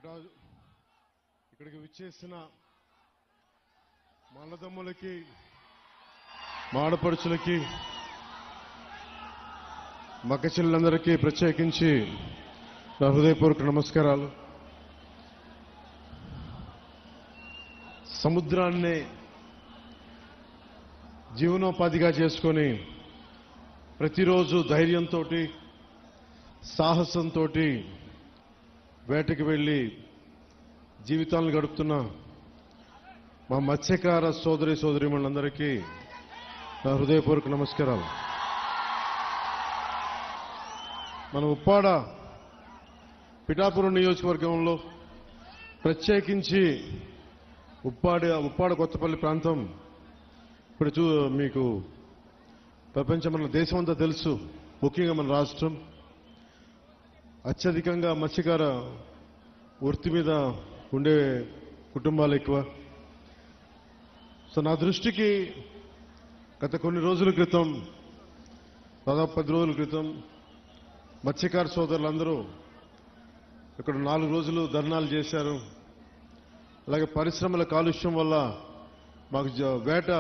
ఇక్కడికి విచ్చేసిన మా అన్నదమ్ములకి, మా ఆడపడుచులకి, మా అక్కచెల్లెలందరికీ ప్రత్యేకించి నా హృదయపూర్వక నమస్కారాలు. సముద్రాన్ని జీవనోపాధిగా చేసుకొని ప్రతిరోజు ధైర్యంతో, సాహసంతో వేటకి వెళ్లి జీవితాలను గడుపుతున్న మా మత్స్యకార సోదరీమణులందరికీ నా హృదయపూర్వక నమస్కారాలు. మన ఉప్పాడ పిఠాపురం నియోజకవర్గంలో ప్రత్యేకించి ఉప్పాడ కొత్తపల్లి ప్రాంతం ఇప్పుడు మీకు ప్రపంచం, మన దేశమంతా తెలుసు. ముఖ్యంగా మన రాష్ట్రం అత్యధికంగా మత్స్యకార వృత్తి మీద ఉండే కుటుంబాలు ఎక్కువ. సో నా దృష్టికి గత కొన్ని రోజుల క్రితం, దాదాపు 10 రోజుల క్రితం మత్స్యకార సోదరులందరూ ఇక్కడ 4 రోజులు ధర్నాలు చేశారు. అలాగే పరిశ్రమల కాలుష్యం వల్ల మాకు వేట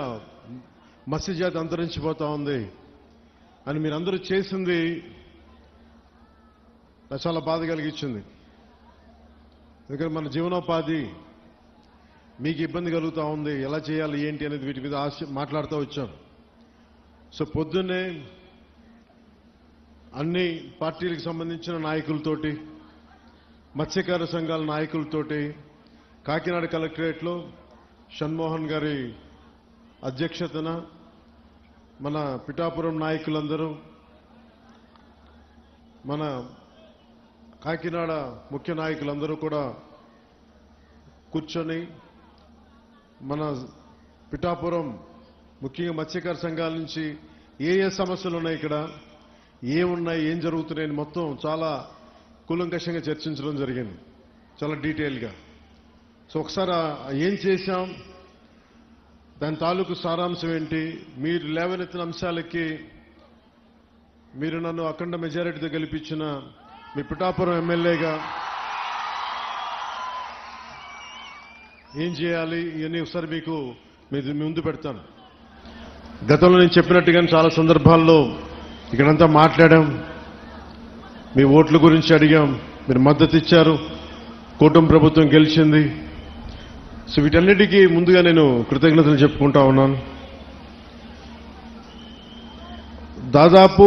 మత్స్యజాతి అంతరించిపోతా ఉంది అని మీరందరూ చేసింది నాకు చాలా బాధ కలిగించింది. ఎందుకంటే మన జీవనోపాధి మీకు ఇబ్బంది కలుగుతూ ఉంది, ఎలా చేయాలి ఏంటి అనేది వీటి మీద మాట్లాడుతూ వచ్చాం. సో పొద్దున్నే అన్ని పార్టీలకు సంబంధించిన నాయకులతోటి, మత్స్యకార సంఘాల నాయకులతోటి కాకినాడ కలెక్టరేట్లో షణ్మోహన్ గారి అధ్యక్షతన మన పిఠాపురం నాయకులందరూ, మన కాకినాడ ముఖ్య నాయకులందరూ కూడా కూర్చొని మన పిఠాపురం ముఖ్యంగా మత్స్యకార సంఘాల నుంచి ఏ సమస్యలు ఉన్నాయి, ఇక్కడ ఏమున్నాయి, ఏం జరుగుతున్నాయని మొత్తం చాలా కూలంకషంగా చర్చించడం జరిగింది, చాలా డీటెయిల్గా. సో ఒకసారి ఏం చేశాం, దాని తాలూకు సారాంశం ఏంటి, మీరు లేవనెత్తిన అంశాలకి మీరు నన్ను అఖండ మెజారిటీతో గెలిపించిన మీ పిఠాపురం ఎమ్మెల్యేగా ఏం చేయాలి ఇవన్నీ ఒకసారి మీకు ముందు పెడతాను. గతంలో నేను చెప్పినట్టుగానే చాలా సందర్భాల్లో ఇక్కడంతా మాట్లాడాం, మీ ఓట్ల గురించి అడిగాం, మీరు మద్దతు ఇచ్చారు, కూటమి ప్రభుత్వం గెలిచింది. సో వీటన్నిటికీ ముందుగా నేను కృతజ్ఞతలు చెప్పుకుంటా ఉన్నాను. దాదాపు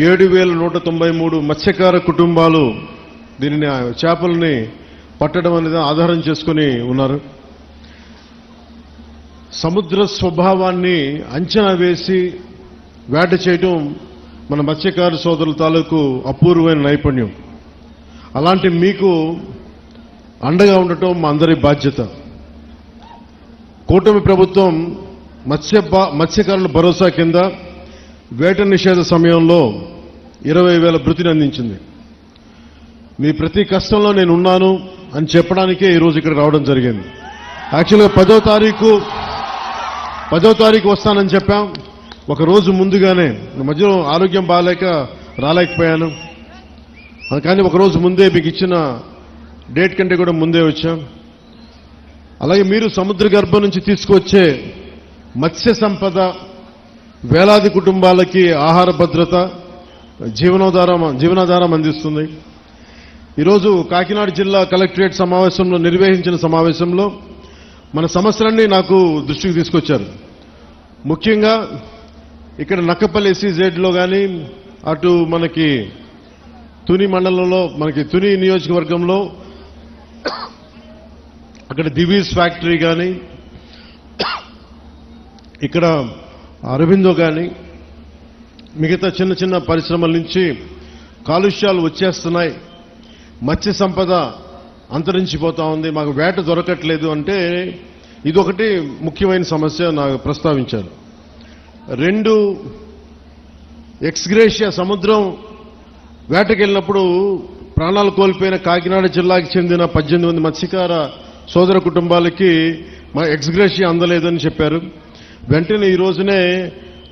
7,193 మత్స్యకార కుటుంబాలు దీనిని చేపలని పట్టడం అనేది ఆధారం చేసుకుని ఉన్నారు. సముద్ర స్వభావాన్ని అంచనా వేసి వేట చేయటం మన మత్స్యకార సోదరుల తాలూకు అపూర్వమైన నైపుణ్యం. అలాంటి మీకు అండగా ఉండటం మా అందరి బాధ్యత. కూటమి ప్రభుత్వం మత్స్యకారుల భరోసా కింద వేట నిషేధ సమయంలో 20,000 భృతిని అందించింది. మీ ప్రతి కష్టంలో నేను ఉన్నాను అని చెప్పడానికే ఈరోజు ఇక్కడ రావడం జరిగింది. యాక్చువల్గా 10వ తారీఖు వస్తానని చెప్పాం. ఒక రోజు ముందుగానే, మధ్యలో ఆరోగ్యం బాగాలేక రాలేకపోయాను, కానీ ఒకరోజు ముందే మీకు ఇచ్చిన డేట్ కంటే కూడా ముందే వచ్చాం. అలాగే మీరు సముద్ర గర్భం నుంచి తీసుకొచ్చే మత్స్య సంపద వేలాది కుటుంబాలకి ఆహార భద్రత, జీవనాధారం అందిస్తుంది. ఈరోజు కాకినాడ జిల్లా కలెక్టరేట్ సమావేశంలో నిర్వహించిన సమావేశంలో మన సమస్యలన్నీ నాకు దృష్టికి తీసుకొచ్చారు. ముఖ్యంగా ఇక్కడ నక్కపల్లి SEZలో కానీ, అటు మనకి తుని మండలంలో, మనకి తుని నియోజకవర్గంలో అక్కడ దివీస్ ఫ్యాక్టరీ కానీ, ఇక్కడ అరవిందో కానీ, మిగతా చిన్న చిన్న పరిశ్రమల నుంచి కాలుష్యాలు వచ్చేస్తున్నాయి, మత్స్య సంపద అంతరించిపోతా ఉంది, మాకు వేట దొరకట్లేదు అంటే ఇదొకటి ముఖ్యమైన సమస్య నాకు ప్రస్తావించారు. 2, ఎక్స్గ్రేషియా సముద్రం వేటకెళ్ళినప్పుడు ప్రాణాలు కోల్పోయిన కాకినాడ జిల్లాకి చెందిన 18 మంది మత్స్యకార సోదర కుటుంబాలకి మా ఎక్స్గ్రేషియా అందలేదని చెప్పారు. వెంటనే ఈ రోజునే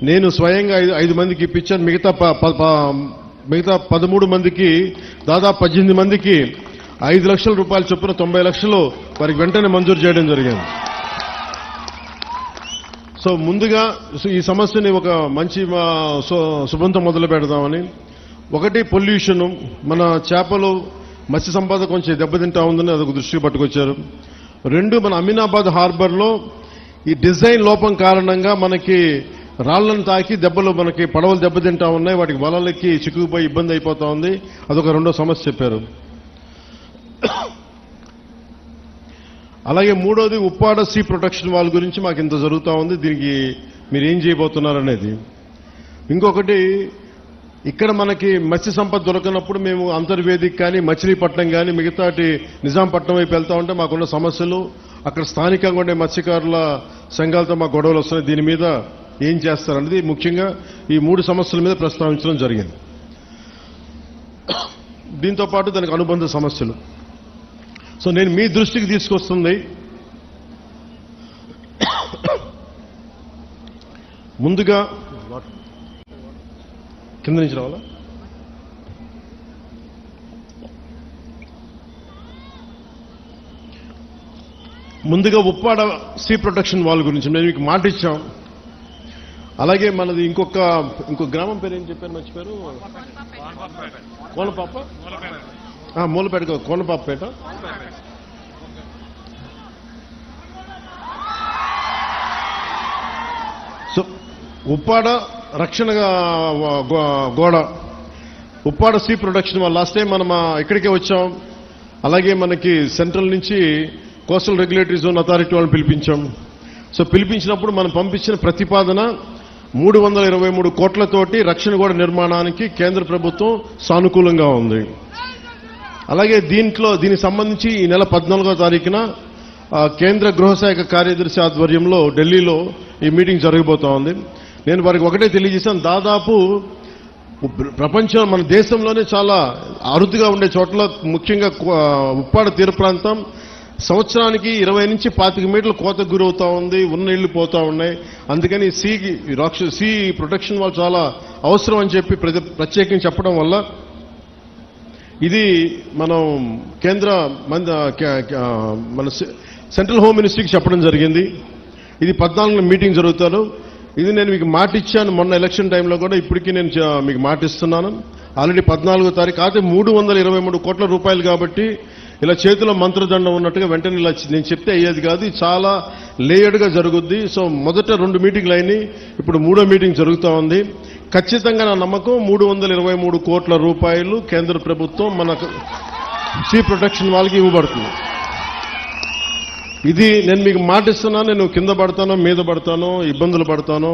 నేను స్వయంగా 5 మందికి ఇప్పించాను. మిగతా 13 మందికి, దాదాపు 18 మందికి 5 లక్షల రూపాయలు చొప్పున 90 లక్షలు వారికి వెంటనే మంజూరు చేయడం జరిగింది. సో ముందుగా ఈ సమస్యని ఒక మంచి శుభంతో మొదలు పెడదామని. ఒకటి పొల్యూషన్, మన చేపలు మత్స్య సంపద కొంచెం దెబ్బతింటా ఉందని అదొక దృష్టికి పట్టుకొచ్చారు. 2, మన అమీనాబాద్ హార్బర్లో ఈ డిజైన్ లోపం కారణంగా మనకి రాళ్లను తాకి దెబ్బలు మనకి పడవలు దెబ్బతింటా ఉన్నాయి, వాటికి వలలకి చిక్కుకుపోయి ఇబ్బంది అయిపోతా ఉంది. అదొక రెండో సమస్య చెప్పారు. అలాగే 3వది ఉప్పాడ సీ ప్రొటెక్షన్ వాల్ గురించి మాకు ఇంత జరుగుతూ ఉంది, దీనికి మీరు ఏం చేయబోతున్నారనేది. ఇంకొకటి, ఇక్కడ మనకి మత్స్య సంపద దొరకనప్పుడు మేము అంతర్వేదికి కానీ మచిలీపట్నం కానీ మిగతాటి నిజాంపట్నం వైపు వెళ్తా ఉంటే మాకున్న సమస్యలు, అక్కడ స్థానికంగా ఉండే మత్స్యకారుల సంఘాలతో మా గొడవలు వస్తున్నాయి, దీని మీద ఏం చేస్తారనేది ముఖ్యంగా ఈ 3 సమస్యల మీద ప్రస్తావించడం జరిగింది. దీంతో పాటు దానికి అనుబంధ సమస్యలు. సో నేను మీ దృష్టికి తీసుకొస్తుంది, ముందుగా కింద నుంచి రావాలా, ముందుగా ఉప్పాడ సీ ప్రొటెక్షన్ వాల్ గురించి మేము మీకు మాట ఇచ్చాం. అలాగే మనది ఇంకో గ్రామం పేరు ఏం చెప్పారు, మర్చిపోయారు, కోనపాప, మూలపేట, కోనపాపపేట. సో ఉప్పాడ రక్షణ గోడ, Uppada sea protection wall. Last time మనం ఇక్కడికే వచ్చాం. అలాగే మనకి సెంట్రల్ నుంచి కోస్టల్ రెగ్యులేటరీ జోన్ అథారిటీ వాళ్ళని పిలిపించాం. సో పిలిపించినప్పుడు మనం పంపించిన ప్రతిపాదన 323 కోట్లతోటి రక్షణ గోడ నిర్మాణానికి కేంద్ర ప్రభుత్వం సానుకూలంగా ఉంది. అలాగే దీనికి సంబంధించి ఈ నెల 14వ తారీఖున కేంద్ర గృహశాఖ కార్యదర్శి ఆధ్వర్యంలో ఢిల్లీలో ఈ మీటింగ్ జరగబోతా ఉంది. నేను వారికి ఒకటే తెలియజేశాను, దాదాపు ప్రపంచం, మన దేశంలోనే చాలా అరుదుగా ఉండే చోట్ల, ముఖ్యంగా ఉప్పాడ తీర ప్రాంతం సంవత్సరానికి 20 నుంచి 25 మీటర్ల కోతకు గురవుతా ఉంది, ఉన్న ఇళ్లు పోతా ఉన్నాయి. అందుకని సీ ప్రొటెక్షన్ వాళ్ళు చాలా అవసరం అని చెప్పి ప్రత్యేకంగా చెప్పడం వల్ల ఇది మనం మన సెంట్రల్ హోమ్ మినిస్ట్రీకి చెప్పడం జరిగింది. ఇది 14న మీటింగ్ జరుగుతారు. ఇది నేను మీకు మాట ఇచ్చాను మొన్న ఎలక్షన్ టైంలో కూడా, ఇప్పటికీ నేను మీకు మాట ఇస్తున్నాను. ఆల్రెడీ 14వ తారీఖు అయితే 323 కోట్ల రూపాయలు కాబట్టి ఇలా చేతిలో మంత్రదండం ఉన్నట్టుగా వెంటనే ఇలా నేను చెప్తే అయ్యేది కాదు, చాలా లేయర్డ్గా జరుగుద్ది. సో మొదట 2 మీటింగ్లు అయినాయి, ఇప్పుడు 3వ మీటింగ్ జరుగుతూ ఉంది. ఖచ్చితంగా నా నమ్మకం 323 కోట్ల రూపాయలు కేంద్ర ప్రభుత్వం మనకు సీ ప్రొటెక్షన్ వాళ్ళకి ఇవ్వబడుతుంది. ఇది నేను మీకు మాట ఇస్తున్నాను. నేను కింద పడతానో మీద పడతానో ఇబ్బందులు పడతానో,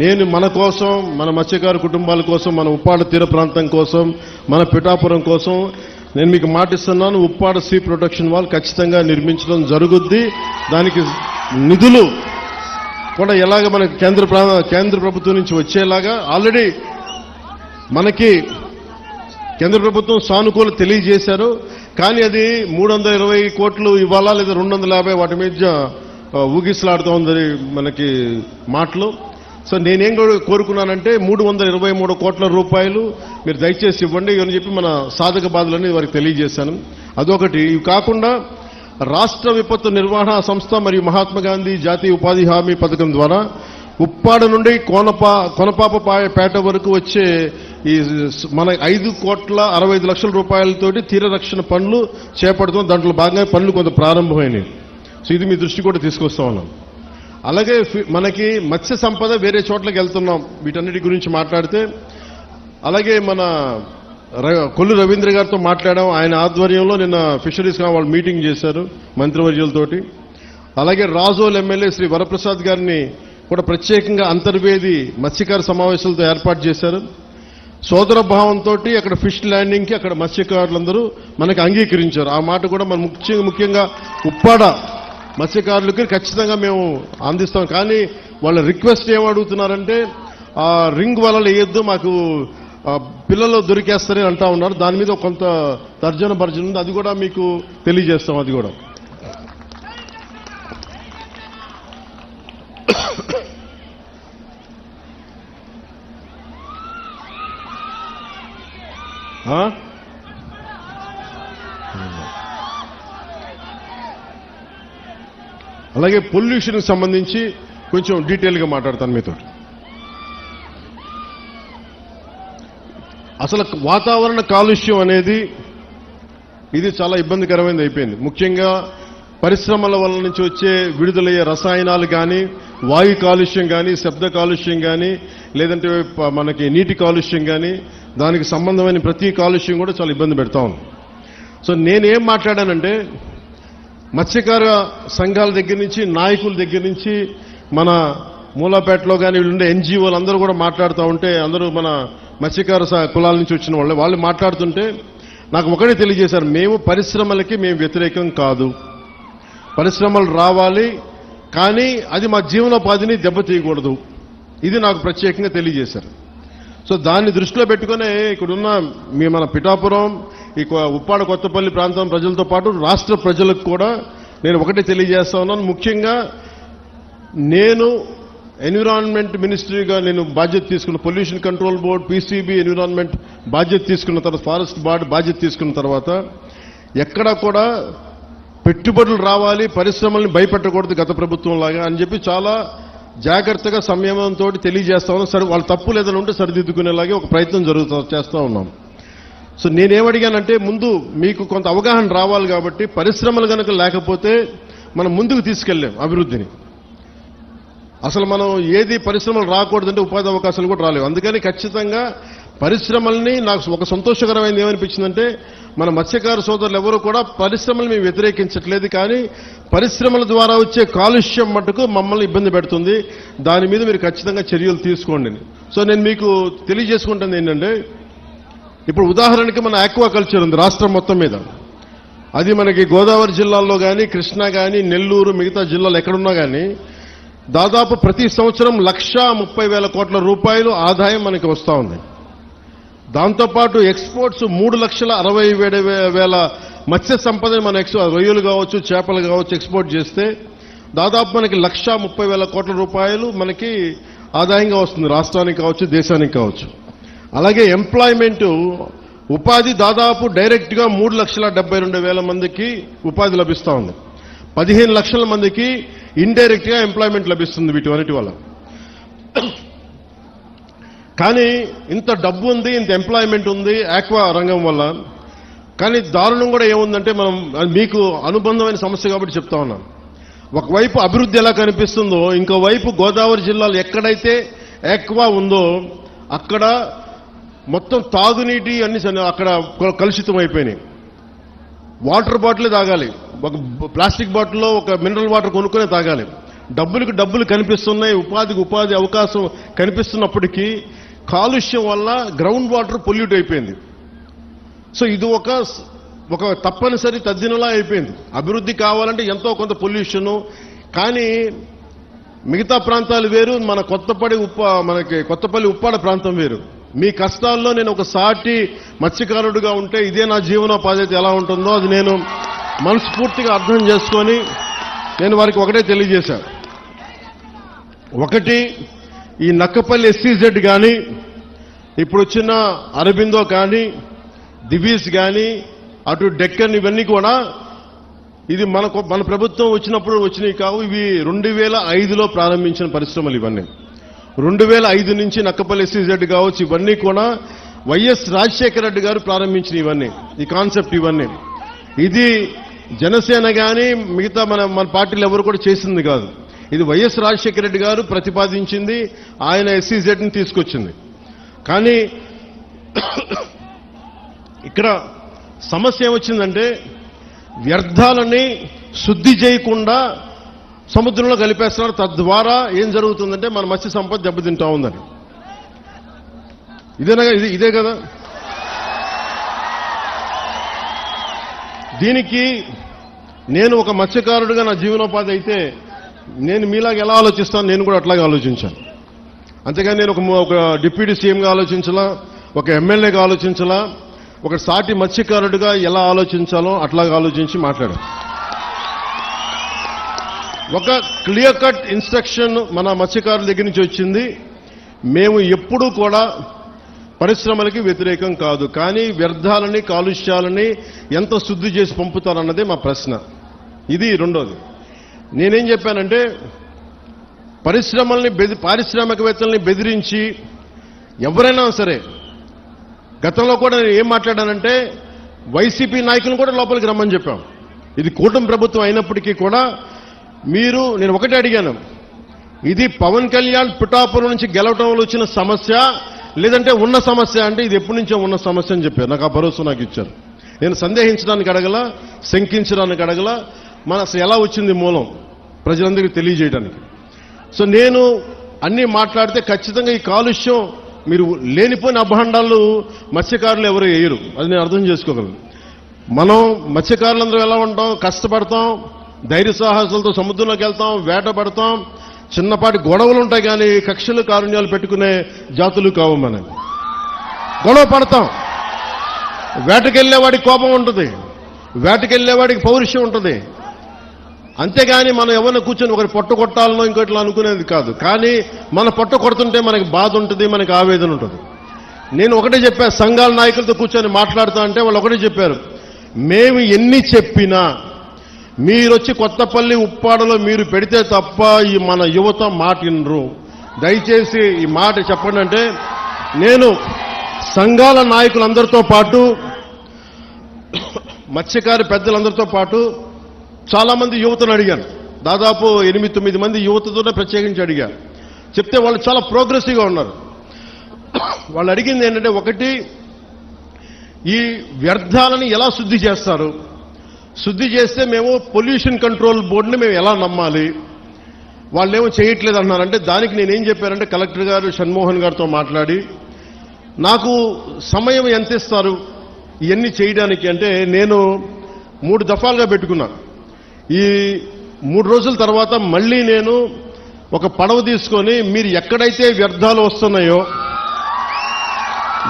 నేను మన కోసం, మన మత్స్యకారు కుటుంబాల కోసం, మన ఉప్పాడ తీర ప్రాంతం కోసం, మన పిఠాపురం కోసం నేను మీకు మాట ఇస్తున్నాను. ఉప్పాడ సీ ప్రొటెక్షన్ వాల్ ఖచ్చితంగా నిర్మించడం జరుగుద్ది. దానికి నిధులు కూడా ఎలాగ మనకి కేంద్ర ప్రభుత్వం నుంచి వచ్చేలాగా ఆల్రెడీ మనకి కేంద్ర ప్రభుత్వం సానుకూల తెలియజేశారు. కానీ అది 320 కోట్లు ఇవ్వాలా లేదా 250, వాటి మీద ఊగిసలాడుతూ ఉంది మనకి మాటలు. సో నేనేం కోరుకున్నానంటే 323 కోట్ల రూపాయలు మీరు దయచేసి ఇవ్వండి అని చెప్పి మన సాధక బాధలని వారికి తెలియజేశాను. అదొకటి. ఇవి కాకుండా రాష్ట్ర విపత్తు నిర్వహణ సంస్థ మరియు మహాత్మా గాంధీ జాతీయ ఉపాధి హామీ పథకం ద్వారా ఉప్పాడ నుండి కొనపాపపేట వరకు వచ్చే ఈ మన 5,65,00,000 రూపాయలతోటి తీర రక్షణ పనులు చేపడుతున్నాం. దాంట్లో భాగంగా పనులు కొంత ప్రారంభమైనవి. సో ఇది మీ దృష్టి కూడా తీసుకొస్తా ఉన్నాం. అలాగే మనకి మత్స్య సంపద వేరే చోట్లకి వెళ్తున్నాం, వీటన్నిటి గురించి మాట్లాడితే. అలాగే మన కొల్లు రవీంద్ర గారితో మాట్లాడాం. ఆయన ఆధ్వర్యంలో నిన్న ఫిషరీస్ వాళ్ళు మీటింగ్ చేశారు మంత్రివర్యులతోటి. అలాగే రాజోల్ ఎమ్మెల్యే శ్రీ వరప్రసాద్ గారిని కూడా ప్రత్యేకంగా అంతర్వేది మత్స్యకార సమావేశాలతో ఏర్పాటు చేశారు. సోదర భావంతో అక్కడ ఫిష్ ల్యాండింగ్కి అక్కడ మత్స్యకారులందరూ మనకి అంగీకరించారు. ఆ మాట కూడా మనం ముఖ్యంగా ఉప్పాడ మత్స్యకారులకి ఖచ్చితంగా మేము అందిస్తాం. కానీ వాళ్ళ రిక్వెస్ట్ ఏమడుగుతున్నారంటే ఆ రింగ్ వలలు వేయొద్దు, మాకు పిల్లలు దొరికేస్తారని అంటా ఉన్నారు. దాని మీద కొంత తర్జన భర్జన ఉంది, అది కూడా మీకు తెలియజేస్తాం. అది కూడా అలాగే పొల్యూషన్కి సంబంధించి కొంచెం డీటెయిల్గా మాట్లాడతాను మీతో. అసలు వాతావరణ కాలుష్యం అనేది ఇది చాలా ఇబ్బందికరమైనది అయిపోయింది. ముఖ్యంగా పరిశ్రమల వల్ల నుంచి వచ్చే విడుదలయ్యే రసాయనాలు కానీ, వాయు కాలుష్యం కానీ, శబ్ద కాలుష్యం కానీ, లేదంటే మనకి నీటి కాలుష్యం కానీ, దానికి సంబంధమైన ప్రతి కాలుష్యం కూడా చాలా ఇబ్బంది పెడతా ఉంది. సో నేనేం మాట్లాడానంటే, మత్స్యకార సంఘాల దగ్గర నుంచి, నాయకుల దగ్గర నుంచి, మన మూలాపేటలో కానీ వీళ్ళుండే ఎన్జిఓలు అందరూ కూడా మాట్లాడుతూ ఉంటే, అందరూ మన మత్స్యకార కులాల నుంచి వచ్చిన వాళ్ళు మాట్లాడుతుంటే నాకు ఒకటే తెలియజేశారు, మేము పరిశ్రమలకి మేము వ్యతిరేకం కాదు, పరిశ్రమలు రావాలి, కానీ అది మా జీవనోపాధిని దెబ్బతీయకూడదు. ఇది నాకు ప్రత్యేకంగా తెలియజేశారు. సో దాన్ని దృష్టిలో పెట్టుకునే ఇక్కడున్న మన పిఠాపురం, ఈ ఉప్పాడ కొత్తపల్లి ప్రాంతం ప్రజలతో పాటు రాష్ట్ర ప్రజలకు కూడా నేను ఒకటే తెలియజేస్తా ఉన్నాను. ముఖ్యంగా నేను ఎన్విరాన్మెంట్ మినిస్ట్రీగా నేను బాధ్యత తీసుకున్న, pollution control board, PCB, environment బాధ్యత తీసుకున్న తర్వాత, ఫారెస్ట్ బోర్డు బాధ్యత తీసుకున్న తర్వాత ఎక్కడా కూడా పెట్టుబడులు రావాలి, పరిశ్రమల్ని భయపెట్టకూడదు గత ప్రభుత్వం లాగా అని చెప్పి చాలా జాగ్రత్తగా సంయమనంతో తెలియజేస్తా ఉన్నాం. సరే, వాళ్ళ తప్పు లేదని ఉంటే సరిదిద్దుకునేలాగే ఒక ప్రయత్నం చేస్తా ఉన్నాం. సో నేనేమడిగానంటే, ముందు మీకు కొంత అవగాహన రావాలి కాబట్టి పరిశ్రమలు కనుక లేకపోతే మనం ముందుకు తీసుకెళ్ళాం అభివృద్ధిని. అసలు మనం ఏది పరిశ్రమలు రాకూడదంటే ఉపాధి అవకాశాలు కూడా రాలేవు. అందుకని ఖచ్చితంగా పరిశ్రమల్ని, నాకు ఒక సంతోషకరమైనది ఏమనిపించిందంటే, మన మత్స్యకార సోదరులు ఎవరు కూడా పరిశ్రమలు మేము వ్యతిరేకించట్లేదు, కానీ పరిశ్రమల ద్వారా వచ్చే కాలుష్యం మటుకు మమ్మల్ని ఇబ్బంది పెడుతుంది, దాని మీద మీరు ఖచ్చితంగా చర్యలు తీసుకోండి. సో నేను మీకు తెలియజేసుకుంటుంది ఏంటంటే, ఇప్పుడు ఉదాహరణకి మన ఆక్వాకల్చర్ ఉంది రాష్ట్రం మొత్తం మీద. అది మనకి గోదావరి జిల్లాల్లో కానీ, కృష్ణా కానీ, నెల్లూరు, మిగతా జిల్లాలు ఎక్కడున్నా కానీ దాదాపు ప్రతి సంవత్సరం 1,30,000 కోట్ల రూపాయలు ఆదాయం మనకి వస్తూ ఉంది. దాంతోపాటు ఎక్స్పోర్ట్స్ 3,60,000 మత్స్య సంపదని మన రొయ్యలు కావచ్చు, చేపలు కావచ్చు ఎక్స్పోర్ట్ చేస్తే దాదాపు మనకి 1,30,000 కోట్ల రూపాయలు మనకి ఆదాయంగా వస్తుంది, రాష్ట్రానికి కావచ్చు, దేశానికి కావచ్చు. అలాగే ఎంప్లాయ్మెంట్, ఉపాధి దాదాపు డైరెక్ట్ గా 3,72,000 మందికి ఉపాధి లభిస్తూ ఉంది. 15 లక్షల మందికి ఇండైరెక్ట్ గా ఎంప్లాయ్మెంట్ లభిస్తుంది వీటి వల్ల. కానీ ఇంత డబ్బు ఉంది, ఇంత ఎంప్లాయ్మెంట్ ఉంది ఆక్వా రంగం వల్ల. కానీ దారుణం కూడా ఏముందంటే, మనం మీకు అనుబంధమైన సమస్య కాబట్టి చెప్తా ఉన్నాం. ఒకవైపు అభివృద్ధి ఎలా కనిపిస్తుందో, ఇంకోవైపు గోదావరి జిల్లాలో ఎక్కడైతే ఆక్వా ఉందో అక్కడ మొత్తం తాగునీటి అన్ని అక్కడ కలుషితం అయిపోయినాయి. వాటర్ బాటిల్ తాగాలి, ఒక ప్లాస్టిక్ బాటిల్లో ఒక మినరల్ వాటర్ కొనుక్కునే తాగాలి. డబ్బులకు డబ్బులు కనిపిస్తున్నాయి, ఉపాధికి ఉపాధి అవకాశం కనిపిస్తున్నప్పటికీ కాలుష్యం వల్ల గ్రౌండ్ వాటర్ పొల్యూట్ అయిపోయింది. సో ఇది ఒక తప్పనిసరి తద్దినలా అయిపోయింది. అభివృద్ధి కావాలంటే ఎంతో కొంత పొల్యూషను, కానీ మిగతా ప్రాంతాలు వేరు, మనకి కొత్తపల్లి ఉప్పాడ ప్రాంతం వేరు. మీ కష్టాల్లో నేను ఒక సాటి మత్స్యకారుడిగా ఉంటే ఇదే నా జీవనోపాధి ఎలా ఉంటుందో అది నేను మనస్ఫూర్తిగా అర్థం చేసుకొని నేను వారికి ఒకటే తెలియజేశాను. ఒకటి, ఈ నక్కపల్లి ఎస్సీజెడ్ కానీ, ఇప్పుడు వచ్చిన అరబిందో కానీ, దివీస్ కానీ, అటు డెక్కన్, ఇవన్నీ కూడా ఇది మన ప్రభుత్వం వచ్చినప్పుడు వచ్చినవి కావు. ఇవి 2005లో ప్రారంభించిన పరిశ్రమలు ఇవన్నీ. 2005 నుంచి నక్కపల్లి ఎస్సీజెడ్ కావచ్చు, ఇవన్నీ కూడా వైఎస్ రాజశేఖర రెడ్డి గారు ప్రారంభించిన ఇవన్నీ, ఈ కాన్సెప్ట్ ఇవన్నీ. ఇది జనసేన కానీ మిగతా మన పార్టీలు ఎవరు కూడా చేసింది కాదు. ఇది వైఎస్ రాజశేఖర రెడ్డి గారు ప్రతిపాదించింది, ఆయన ఎస్సీజెడ్ని తీసుకొచ్చింది. కానీ ఇక్కడ సమస్య ఏమొచ్చిందంటే, వ్యర్థాలని శుద్ధి చేయకుండా సముద్రంలో కలిపేస్తున్నారు. తద్వారా ఏం జరుగుతుందంటే మన మత్స్య సంపద దెబ్బతింటా ఉందని. ఇదే కదా. దీనికి నేను ఒక మత్స్యకారుడిగా నా జీవనోపాధి అయితే నేను మీలాగా ఎలా ఆలోచిస్తాను, నేను కూడా అట్లాగే ఆలోచించాను. అంతేగాని నేను ఒక డిప్యూటీ సీఎంగా ఆలోచించాలా, ఒక ఎమ్మెల్యేగా ఆలోచించాలా, ఒక సాటి మత్స్యకారుడిగా ఎలా ఆలోచించాలో అట్లాగా ఆలోచించి మాట్లాడాను. ఒక క్లియర్ కట్ ఇన్స్ట్రక్షన్ మన మత్స్యకారుల దగ్గర నుంచి వచ్చింది. మేము ఎప్పుడూ కూడా పరిశ్రమలకి వ్యతిరేకం కాదు, కానీ వ్యర్థాలని, కాలుష్యాలని ఎంత శుద్ధి చేసి పంపుతారన్నదే మా ప్రశ్న. ఇది రెండోది. నేనేం చెప్పానంటే పారిశ్రామికవేత్తల్ని బెదిరించి ఎవరైనా సరే, గతంలో కూడా నేను ఏం మాట్లాడానంటే వైసీపీ నాయకులను కూడా లోపలికి రమ్మని చెప్పాం. ఇది కూటమి ప్రభుత్వం అయినప్పటికీ కూడా నేను ఒకటే అడిగాను, ఇది పవన్ కళ్యాణ్ పిఠాపురం నుంచి గెలవటంలో వచ్చిన సమస్య లేదంటే ఉన్న సమస్య అంటే ఇది ఎప్పటి నుంచో ఉన్న సమస్య అని చెప్పారు. నాకు ఆ భరోసా నాకు ఇచ్చారు. నేను సందేహించడానికి అడగల, శంకించడానికి అడగల, అసలు ఎలా వచ్చింది మూలం ప్రజలందరికీ తెలియజేయడానికి. సో నేను అన్నీ మాట్లాడితే ఖచ్చితంగా ఈ కాలుష్యం మీరు లేనిపోయిన అభాండాలు మత్స్యకారులు ఎవరు వేయరు, అది నేను అర్థం చేసుకోగలను. మనం మత్స్యకారులందరూ ఎలా ఉంటాం, కష్టపడతాం, ధైర్య సాహసాలతో సముద్రంలోకి వెళ్తాం, వేట పడతాం, చిన్నపాటి గొడవలు ఉంటాయి కానీ కక్షలు కారుణ్యాలు పెట్టుకునే జాతులు కావు. మనం గొడవ పడతాం, వేటకెళ్లేవాడికి కోపం ఉంటుంది, వేటకెళ్లేవాడికి పౌరుషం ఉంటుంది. అంతేగాని మనం ఎవరిని కూర్చొని ఒకరి పొట్ట కొట్టాలనో ఇంకోట్లా అనుకునేది కాదు. కానీ మన పొట్ట కొడుతుంటే మనకి బాధ ఉంటుంది, మనకి ఆవేదన ఉంటుంది. నేను ఒకటే చెప్పా, సంఘాల నాయకులతో కూర్చొని మాట్లాడుతా అంటే వాళ్ళు ఒకటే చెప్పారు, మేము ఎన్ని చెప్పినా మీరొచ్చి కొత్తపల్లి ఉప్పాడలో మీరు పెడితే తప్ప ఈ మన యువత మాటినరు, దయచేసి ఈ మాట చెప్పండి అంటే నేను సంఘాల నాయకులందరితో పాటు మత్స్యకారి పెద్దలందరితో పాటు చాలా మంది యువతను అడిగాను. దాదాపు 8-9 మంది యువతతోనే ప్రత్యేకించి అడిగాను. చెప్తే వాళ్ళు చాలా ప్రోగ్రెసివ్గా ఉన్నారు. వాళ్ళు అడిగింది ఏంటంటే, ఒకటి, ఈ వ్యర్థాలని ఎలా శుద్ధి చేస్తారు, శుద్ధి చేస్తే మేము పొల్యూషన్ కంట్రోల్ బోర్డుని మేము ఎలా నమ్మాలి, వాళ్ళేమో చేయట్లేదు అన్నారంటే దానికి నేనేం చెప్పానంటే కలెక్టర్ గారు షణ్మోహన్ గారితో మాట్లాడి నాకు సమయం ఎంత ఇస్తారు ఇవన్నీ చేయడానికి అంటే నేను 3 దఫాలుగా పెట్టుకున్నా. ఈ 3 రోజుల తర్వాత మళ్ళీ నేను ఒక పడవ తీసుకొని మీరు ఎక్కడైతే వ్యర్థాలు వస్తున్నాయో,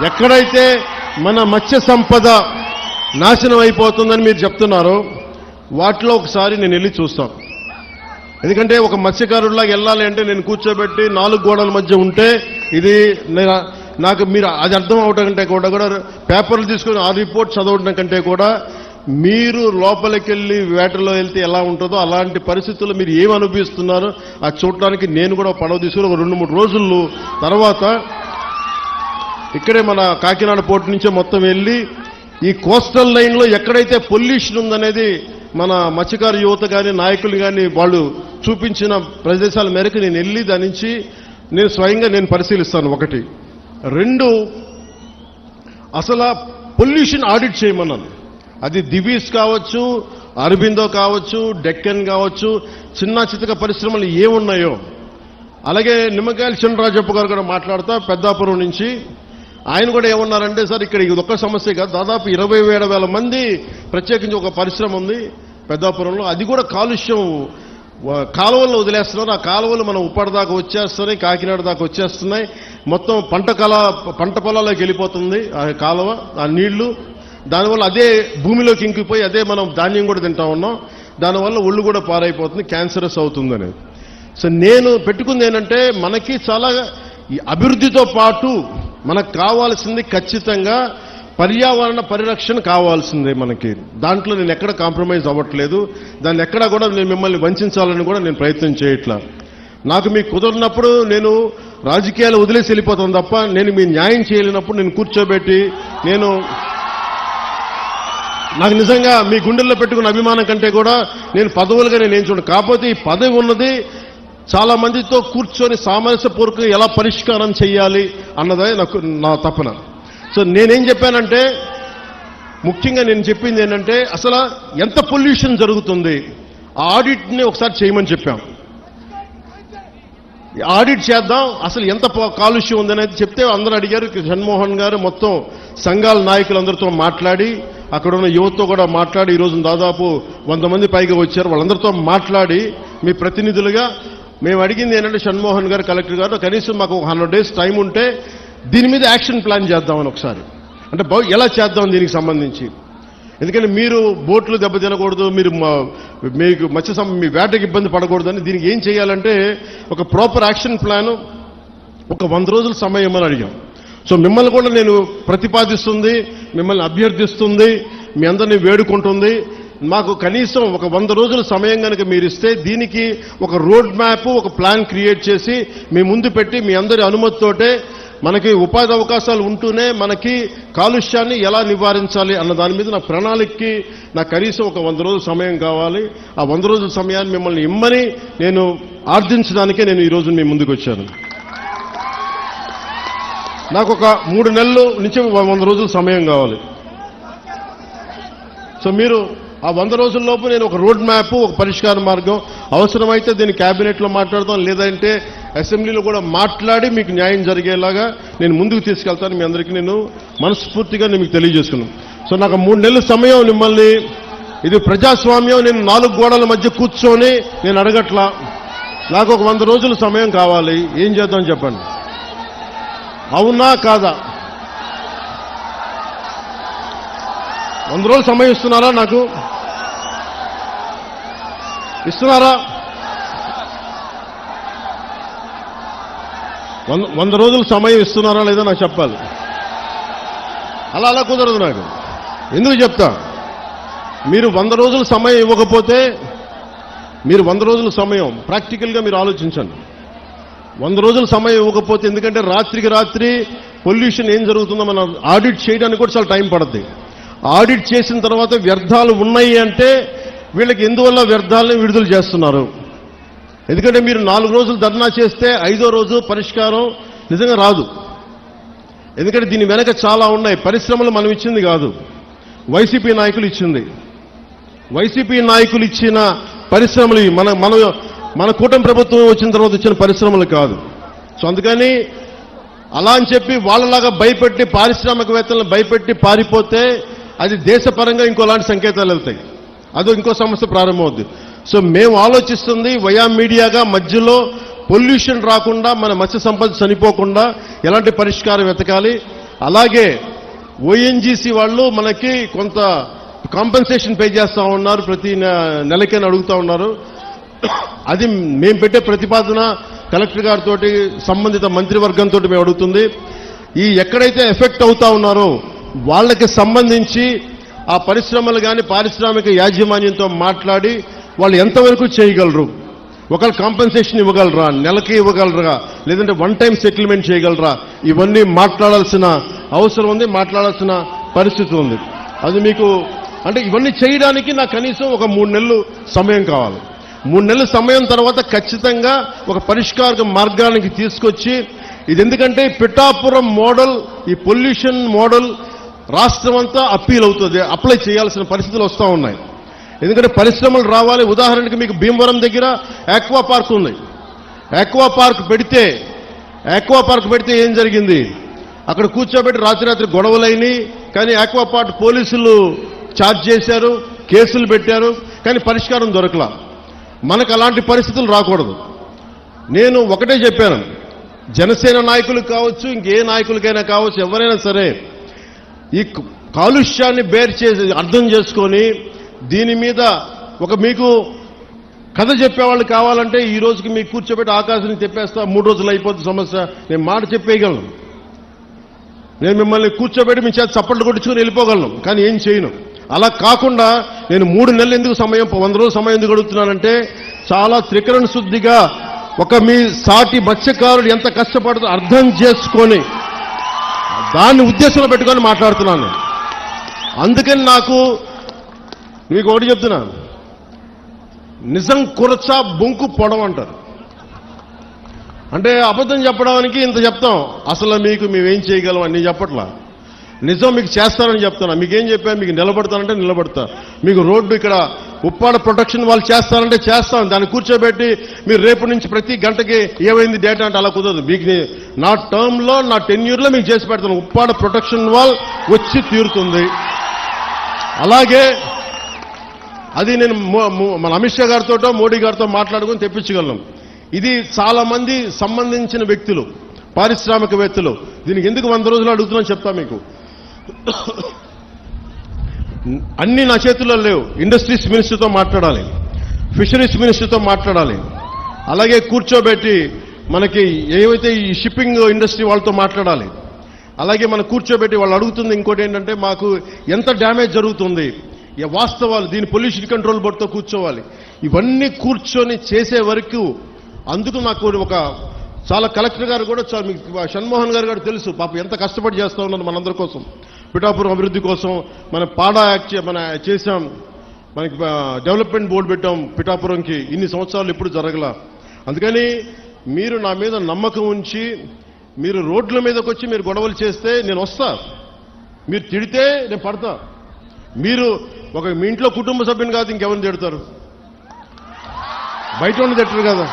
ఎక్కడైతే మన మత్స్య సంపద నాశనం అయిపోతుందని మీరు చెప్తున్నారో వాటిలో ఒకసారి నేను వెళ్ళి చూస్తాను. ఎందుకంటే ఒక మత్స్యకారుడిలాగా వెళ్ళాలి అంటే నేను కూర్చోబెట్టి 4 గోడల మధ్య ఉంటే ఇది నాకు మీరు అది అర్థం అవడం కంటే కూడా పేపర్లు తీసుకొని ఆ రిపోర్ట్ చదవడం కంటే కూడా మీరు లోపలికి వెళ్ళి వేటలో వెళ్తే ఎలా ఉంటుందో అలాంటి పరిస్థితుల్లో మీరు ఏమి అనుభవిస్తున్నారో అది చూడడానికి నేను కూడా పడవ తీసుకుని ఒక 2-3 రోజులు తర్వాత ఇక్కడే మన కాకినాడ పోర్టు నుంచే మొత్తం వెళ్ళి ఈ కోస్టల్ లైన్లో ఎక్కడైతే పొల్యూషన్ ఉందనేది మన మత్స్యకారు యువత కానీ నాయకులు కానీ వాళ్ళు చూపించిన ప్రదేశాల మేరకు నేను వెళ్ళి దాని నుంచి నేను స్వయంగా నేను పరిశీలిస్తాను. 1. 2, అసలు పొల్యూషన్ ఆడిట్ చేయమన్నాను. అది దివీస్ కావచ్చు, అరబిందో కావచ్చు, డెక్కన్ కావచ్చు, చిన్న చితక పరిశ్రమలు ఏమున్నాయో. అలాగే నిమ్మకాయల చినరాజప్ప గారు కూడా మాట్లాడుతా పెద్దాపురం నుంచి ఆయన కూడా ఏమన్నారంటే, సార్ ఇక్కడ ఇది ఒక్క సమస్య కాదు, దాదాపు 27,000 మంది ప్రత్యేకించి ఒక పరిశ్రమ ఉంది పెద్దాపురంలో, అది కూడా కాలుష్యం కాలువల్లో వదిలేస్తున్నారు. ఆ కాలువలు మనం ఉప్పాడ దాకా వచ్చేస్తున్నాయి, కాకినాడ దాకా వచ్చేస్తున్నాయి, మొత్తం పంట పొలాల్లోకి వెళ్ళిపోతుంది ఆ కాలువ, ఆ నీళ్లు. దానివల్ల అదే భూమిలోకి ఇంకిపోయి అదే మనం ధాన్యం కూడా తింటా ఉన్నాం, దానివల్ల ఒళ్ళు కూడా పారైపోతుంది, క్యాన్సరస్ అవుతుంది అనేది. సో నేను పెట్టుకుంది ఏంటంటే మనకి చాలా అభివృద్ధితో పాటు మనకు కావాల్సింది ఖచ్చితంగా పర్యావరణ పరిరక్షణ కావాల్సిందే మనకి. దాంట్లో నేను ఎక్కడ కాంప్రమైజ్ అవ్వట్లేదు, దాన్ని ఎక్కడా కూడా నేను మిమ్మల్ని వంచాలని కూడా నేను ప్రయత్నం చేయట్లా. నాకు మీకు కుదరినప్పుడు నేను రాజకీయాలు వదిలేసి వెళ్ళిపోతాను తప్ప నేను మీ న్యాయం చేయలేనప్పుడు నేను కూర్చోబెట్టి నాకు నిజంగా మీ గుండెల్లో పెట్టుకున్న అభిమానం కంటే కూడా నేను పదవులుగా నేను చూడను. కాకపోతే ఈ పదవి ఉన్నది చాలా మందితో కూర్చొని సామరస్యపూర్వకంగా ఎలా పరిష్కారం చేయాలి అన్నదే నా తపన. సో నేనేం చెప్పానంటే ముఖ్యంగా నేను చెప్పింది ఏంటంటే అసలు ఎంత పొల్యూషన్ జరుగుతుంది ఆ ఆడిట్ని ఒకసారి చేయమని చెప్పాం. ఆడిట్ చేద్దాం, అసలు ఎంత కాలుష్యం ఉందనేది చెప్తే అందరూ అడిగారు. షణ్మోహన్ గారు మొత్తం సంఘాల నాయకులందరితో మాట్లాడి అక్కడ ఉన్న యువతతో కూడా మాట్లాడి ఈరోజు దాదాపు 100 మంది పైగా వచ్చారు. వాళ్ళందరితో మాట్లాడి మీ ప్రతినిధులుగా మేము అడిగింది ఏంటంటే షణ్మోహన్ గారు కలెక్టర్ గారు కనీసం మాకు 100 days టైం ఉంటే దీని మీద యాక్షన్ ప్లాన్ చేద్దామని ఒకసారి, అంటే ఎలా చేద్దాం దీనికి సంబంధించి. ఎందుకంటే మీరు బోట్లు దెబ్బతినకూడదు, మీకు మీ వేటకి ఇబ్బంది పడకూడదని దీనికి ఏం చేయాలంటే ఒక ప్రాపర్ యాక్షన్ ప్లాన్ ఒక 100 రోజుల సమయం అని అడిగాం. సో మిమ్మల్ని కూడా నేను ప్రతిపాదిస్తుంది, మిమ్మల్ని అభ్యర్థిస్తుంది, మీ అందరినీ వేడుకుంటుంది. మాకు కనీసం ఒక 100 రోజుల సమయం కనుక మీరు ఇస్తే దీనికి ఒక రోడ్ మ్యాప్, ఒక ప్లాన్ క్రియేట్ చేసి మీ ముందు పెట్టి మీ అందరి అనుమతితోటే మనకి ఉపాధి అవకాశాలు ఉంటూనే మనకి కాలుష్యాన్ని ఎలా నివారించాలి అన్న దాని మీద నా ప్రణాళికకి నాకు కనీసం ఒక 100 రోజుల సమయం కావాలి. ఆ 100 రోజుల సమయాన్ని మిమ్మల్ని ఇమ్మని నేను ఆర్థించడానికే నేను ఈరోజు మీ ముందుకు వచ్చాను. నాకు ఒక 3 నెలల నుంచి 100 రోజుల సమయం కావాలి. సో మీరు ఆ 100 రోజుల్లోపు నేను ఒక రోడ్ మ్యాప్, ఒక పరిష్కార మార్గం, అవసరమైతే దీన్ని క్యాబినెట్లో మాట్లాడతాం, లేదంటే అసెంబ్లీలో కూడా మాట్లాడి మీకు న్యాయం జరిగేలాగా నేను ముందుకు తీసుకెళ్తాను. మీ అందరికీ నేను మనస్ఫూర్తిగా మీకు తెలియజేసుకున్నాను. సో నాకు 3 నెలల సమయం మిమ్మల్ని, ఇది ప్రజాస్వామ్యం, నేను 4 గోడల మధ్య కూర్చొని నేను అడగట్లా. నాకు ఒక 100 రోజుల సమయం కావాలి. ఏం చేద్దాం చెప్పండి, అవునా కాదా? 100 రోజులు సమయం ఇస్తున్నారా? నాకు ఇస్తున్నారా? 100 రోజులు సమయం ఇస్తున్నారా లేదా నాకు చెప్పాలి. అలా కుదరదు నాకు. ఎందుకు చెప్తా, మీరు 100 రోజుల సమయం ఇవ్వకపోతే, మీరు 100 రోజుల సమయం ప్రాక్టికల్గా మీరు ఆలోచించండి. 100 రోజుల సమయం ఇవ్వకపోతే, ఎందుకంటే రాత్రికి రాత్రి పొల్యూషన్ ఏం జరుగుతుందో మనం ఆడిట్ చేయడానికి కూడా చాలా టైం పడుతుంది. ఆడిట్ చేసిన తర్వాత వ్యర్థాలు ఉన్నాయి అంటే వీళ్ళకి ఎందువల్ల వ్యర్థాలని విడుదల చేస్తున్నారు? ఎందుకంటే మీరు 4 రోజులు ధర్నా చేస్తే 5వ రోజు పరిష్కారం నిజంగా రాదు. ఎందుకంటే దీని వెనక చాలా ఉన్నాయి. పరిశ్రమలు మనం ఇచ్చింది కాదు, వైసీపీ నాయకులు ఇచ్చింది. వైసీపీ నాయకులు ఇచ్చిన పరిశ్రమలు మన కూటమి ప్రభుత్వం వచ్చిన తర్వాత వచ్చిన పరిశ్రమలు కాదు. సో అందుకని అలా అని చెప్పి వాళ్ళలాగా భయపెట్టి పారిశ్రామికవేత్తలను భయపెట్టి పారిపోతే అది దేశపరంగా ఇంకోలాంటి సంకేతాలు వెళ్తాయి, అదో ఇంకో సమస్య ప్రారంభమవుద్ది. సో మేము ఆలోచిస్తుంది వయా మీడియాగా మధ్యలో పొల్యూషన్ రాకుండా, మన మత్స్య సంపద చనిపోకుండా ఎలాంటి పరిష్కారం వెతకాలి. అలాగే ఓఎన్జీసీ వాళ్ళు మనకి కొంత కాంపెన్సేషన్ పే చేస్తూ ఉన్నారు, ప్రతి నెలకైనా అడుగుతూ ఉన్నారు. అది మేము పెట్టే ప్రతిపాదన కలెక్టర్ గారితో సంబంధిత మంత్రివర్గంతో మేము అడుగుతుంది. ఈ ఎక్కడైతే ఎఫెక్ట్ అవుతా ఉన్నారో వాళ్ళకి సంబంధించి ఆ పరిశ్రమలు కానీ పారిశ్రామిక యాజమాన్యంతో మాట్లాడి వాళ్ళు ఎంతవరకు చేయగలరు, ఒకళ్ళు కాంపెన్సేషన్ ఇవ్వగలరా, నెలకి ఇవ్వగలరా, లేదంటే 1 టైం సెటిల్మెంట్ చేయగలరా, ఇవన్నీ మాట్లాడాల్సిన అవసరం ఉంది, మాట్లాడాల్సిన పరిస్థితి ఉంది. అది మీకు అంటే ఇవన్నీ చేయడానికి నాకు కనీసం ఒక 3 నెలలు సమయం కావాలి. 3 నెలల సమయం తర్వాత ఖచ్చితంగా ఒక పరిష్కార మార్గానికి తీసుకొచ్చి, ఇది ఎందుకంటే పిఠాపురం మోడల్, ఈ పొల్యూషన్ మోడల్ రాష్ట్రం అంతా అప్పీల్ అవుతుంది, అప్లై చేయాల్సిన పరిస్థితులు వస్తూ ఉన్నాయి. ఎందుకంటే పరిశ్రమలు రావాలి. ఉదాహరణకి మీకు భీమవరం దగ్గర ఆక్వా పార్క్ ఉంది. ఆక్వా పార్క్ పెడితే ఏం జరిగింది, అక్కడ కూర్చోబెట్టి రాత్రి గొడవలైనవి. కానీ ఆక్వా పార్క్ పోలీసులు ఛార్జ్ చేశారు, కేసులు పెట్టారు, కానీ పరిష్కారం దొరకలా. మనకు అలాంటి పరిస్థితులు రాకూడదు. నేను ఒకటే చెప్పాను, జనసేన నాయకులకు కావచ్చు, ఇంకే నాయకులకైనా కావచ్చు, ఎవరైనా సరే ఈ కాలుష్యాన్ని అర్థం చేసుకొని దీని మీద ఒక మీకు కథ చెప్పేవాళ్ళు కావాలంటే ఈ రోజుకి మీకు కూర్చోబెట్టి ఆకాశాన్ని తెప్పేస్తా, 3 రోజులు అయిపోతుంది సమస్య, నేను మాట చెప్పేయగలను. నేను మిమ్మల్ని కూర్చోబెట్టి మీ చేత చప్పట్లు కొట్టించుకుని వెళ్ళిపోగలను, కానీ ఏం చేయను. అలా కాకుండా నేను 3 నెలలు ఎందుకు సమయం, 100 రోజుల సమయం ఎందుకు అడుగుతున్నానంటే, చాలా త్రికరణ శుద్ధిగా ఒక మీ సాటి మత్స్యకారుడు ఎంత కష్టపడుతూ అర్థం చేసుకొని దాన్ని ఉద్దేశంలో పెట్టుకొని మాట్లాడుతున్నాను. అందుకని నాకు మీకు ఒకటి చెప్తున్నాను, నిజం కురచ బొంకు పొడవ అంటారు. అంటే అబద్ధం చెప్పడానికి ఇంత చెప్తాం, అసలు మీకు మేమేం చేయగలం అని చెప్పట్లా. నిజం మీకు చేస్తానని చెప్తున్నా. మీకేం చెప్పా, మీకు నిలబడతానంటే నిలబడతా. మీకు రోడ్డు ఇక్కడ ఉప్పాడ ప్రొటెక్షన్ వాళ్ళు చేస్తారంటే చేస్తాం. దాన్ని కూర్చోబెట్టి మీరు రేపు నుంచి ప్రతి గంటకి ఏమైంది డేటా అంటే అలా కుదరదు. మీకు నా టర్మ్లో, నా టెన్యూర్లో మీకు చేసి పెడతాను. ఉప్పాడ ప్రొటెక్షన్ వాల్ వచ్చి తీరుతుంది. అలాగే అది నేను మన అమిత్ షా గారితో, మోడీ గారితో మాట్లాడుకుని తెప్పించగలను. ఇది చాలా మంది సంబంధించిన వ్యక్తులు, పారిశ్రామికవేత్తలు. దీనికి ఎందుకు 100 రోజులు అడుగుతున్నాను చెప్తా మీకు. అన్ని నా చేతుల్లో లేవు. ఇండస్ట్రీస్ మినిస్టర్తో మాట్లాడాలి, ఫిషరీస్ మినిస్టర్తో మాట్లాడాలి, అలాగే కూర్చోబెట్టి మనకి ఏవైతే ఈ షిప్పింగ్ ఇండస్ట్రీ వాళ్ళతో మాట్లాడాలి. అలాగే మనం కూర్చోబెట్టి వాళ్ళు అడుగుతుంది ఇంకోటి ఏంటంటే, మాకు ఎంత డ్యామేజ్ జరుగుతుంది, వాస్తవాలు, దీని పొల్యూషన్ కంట్రోల్ బోర్డుతో కూర్చోవాలి. ఇవన్నీ కూర్చొని చేసే వరకు అందుకు నాకు ఒక చాలా కలెక్టర్ గారు కూడా మీకు షణ్మోహన్ గారు కూడా తెలుసు పాప ఎంత కష్టపడి చేస్తా ఉన్నారు మనందరి కోసం, పిఠాపురం అభివృద్ధి కోసం. మన పాడా యాక్ట్ మన చేశాం, మనకి డెవలప్మెంట్ బోర్డు పెట్టాం పిఠాపురంకి. ఇన్ని సంవత్సరాలు ఎప్పుడు జరగల. అందుకని మీరు నా మీద నమ్మకం ఉంచి మీరు రోడ్ల మీదకి వచ్చి మీరు గొడవలు చేస్తే నేను వస్తా, మీరు తిడితే నేను పడతా. మీరు మీ ఇంట్లో కుటుంబ సభ్యుని కాదు ఇంకెవరిని తిడతారు, బయట ఉండి తిట్టరు కదా.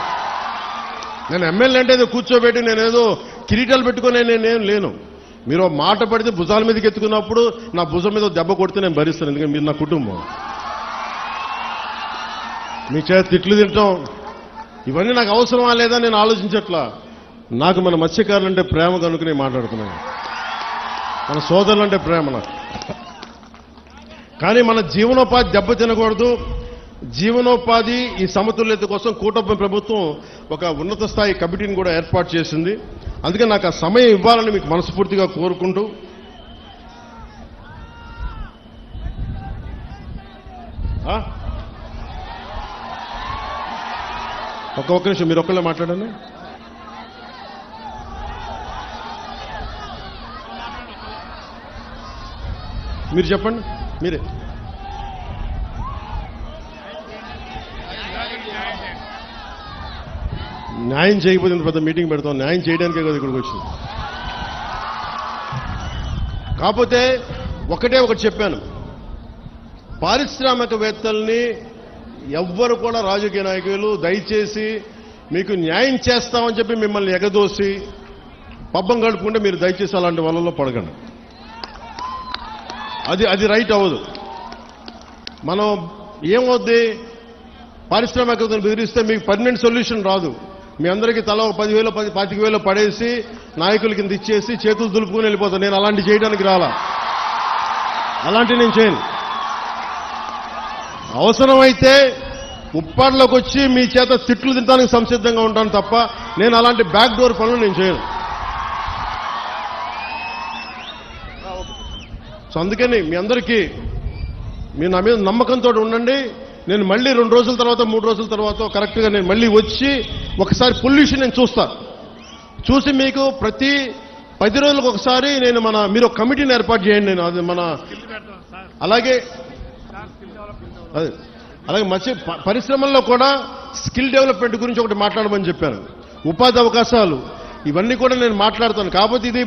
నేను ఎమ్మెల్యే అంటే ఏదో కూర్చోబెట్టి నేనేదో కిరీటాలు పెట్టుకుని నేనేం లేను. మీరు మాట పడితే భుజాల మీదకి ఎత్తుకున్నప్పుడు నా భుజం మీద దెబ్బ కొడితే నేను భరిస్తాను, ఎందుకంటే మీరు నా కుటుంబం. మీ చేత తిట్లు తింటాం ఇవన్నీ నాకు అవసరమా లేదా నేను ఆలోచించట్లా. నాకు మన మత్స్యకారులంటే ప్రేమ కనుక నేను మాట్లాడుతున్నాను, మన సోదరులంటే ప్రేమ నాకు. కానీ మన జీవనోపాధి దెబ్బ తినకూడదు. జీవనోపాధి ఈ సమతుల్యత కోసం కూటమి ప్రభుత్వం ఒక ఉన్నత స్థాయి కమిటీని కూడా ఏర్పాటు చేసింది. అందుకే నాకు ఆ సమయం ఇవ్వాలని మీకు మనస్ఫూర్తిగా కోరుకుంటూ ఒక్క నిమిషం మీరు ఒక్కళ్ళే మాట్లాడండి. మీరు చెప్పండి. మీరే న్యాయం చేయకపోతే పెద్ద మీటింగ్ పెడతాం, న్యాయం చేయడానికే కదా ఇక్కడికి వచ్చింది. కాకపోతే ఒకటి చెప్పాను, పారిశ్రామికవేత్తల్ని ఎవ్వరు కూడా రాజకీయ నాయకులు దయచేసి మీకు న్యాయం చేస్తామని చెప్పి మిమ్మల్ని ఎగదోసి పబ్బం గడుపుకుంటే మీరు దయచేసి అలాంటి వలలో పడకండి. అది రైట్ అవ్వదు. మనం ఏమవుద్ది, పారిశ్రామికవేత్తలను బెదిరిస్తే మీకు పర్మనెంట్ సొల్యూషన్ రాదు. మీ అందరికీ తల 10,000 25,000 పడేసి నాయకుల కింద ఇచ్చేసి చేతులు దులుపుకొని వెళ్ళిపోతాను. నేను అలాంటి చేయడానికి రాలా, అలాంటి నేను చేయను. అవసరమైతే ఉప్పాడులోకి వచ్చి మీ చేత తిట్లు తినడానికి సంసిద్ధంగా ఉంటాను తప్ప నేను అలాంటి బ్యాక్ డోర్ పనులు నేను చేయను. సో అందుకని మీ అందరికీ మీరు నా మీద నమ్మకంతో ఉండండి. నేను మళ్ళీ 2 రోజుల తర్వాత 3 రోజుల తర్వాత కరెక్ట్గా నేను మళ్ళీ వచ్చి ఒకసారి పొల్యూషన్ నేను చూసి మీకు ప్రతి 10 రోజులకు ఒకసారి నేను మీరు ఒక కమిటీని ఏర్పాటు చేయండి. నేను అది అలాగే మత్స్య పరిశ్రమల్లో కూడా స్కిల్ డెవలప్మెంట్ గురించి ఒకటి మాట్లాడమని చెప్పాను. ఉపాధి అవకాశాలు ఇవన్నీ కూడా నేను మాట్లాడతాను. కాకపోతే ఇది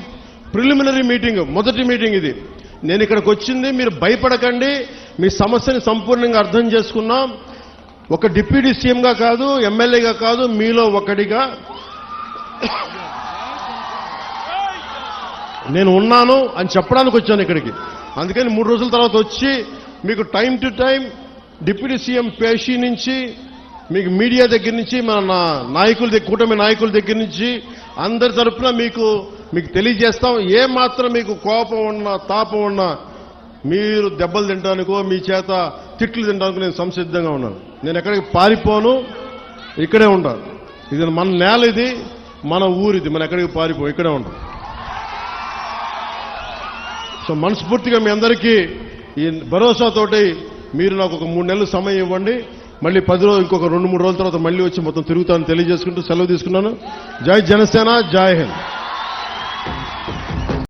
ప్రిలిమినరీ మీటింగ్, మొదటి మీటింగ్ ఇది. నేను ఇక్కడికి వచ్చింది మీరు భయపడకండి, మీ సమస్యని సంపూర్ణంగా అర్థం చేసుకున్నాం. ఒక డిప్యూటీ సీఎంగా కాదు, ఎమ్మెల్యేగా కాదు, మీలో ఒకటిగా నేను ఉన్నాను అని చెప్పడానికి వచ్చాను ఇక్కడికి. అందుకని 3 రోజుల తర్వాత వచ్చి మీకు time to time deputy CM పేషీ నుంచి మీకు మీడియా దగ్గర నుంచి మన నాయకుల కూటమి నాయకుల దగ్గర నుంచి అందరి తరఫున మీకు తెలియజేస్తాం. ఏ మాత్రం మీకు కోపం ఉన్నా తాపం ఉన్నా మీరు దెబ్బలు తినడానికో మీ చేత తిట్లు తినడానికి నేను సంసిద్ధంగా ఉన్నాను. నేను ఎక్కడికి పారిపోను, ఇక్కడే ఉంటాను. ఇది మన నేల, ఇది మన ఊరిది, మనం ఎక్కడికి పారిపో, ఇక్కడే ఉంటాం. సో మనస్ఫూర్తిగా మీ అందరికీ ఈ భరోసాతోటి మీరు నాకు ఒక 3 నెలలు సమయం ఇవ్వండి. మళ్ళీ 10 రోజులు ఇంకొక 2-3 రోజుల తర్వాత మళ్ళీ వచ్చి మొత్తం తిరుగుతానని తెలియజేసుకుంటూ సెలవు తీసుకున్నాను. జై జనసేన, జై హింద్.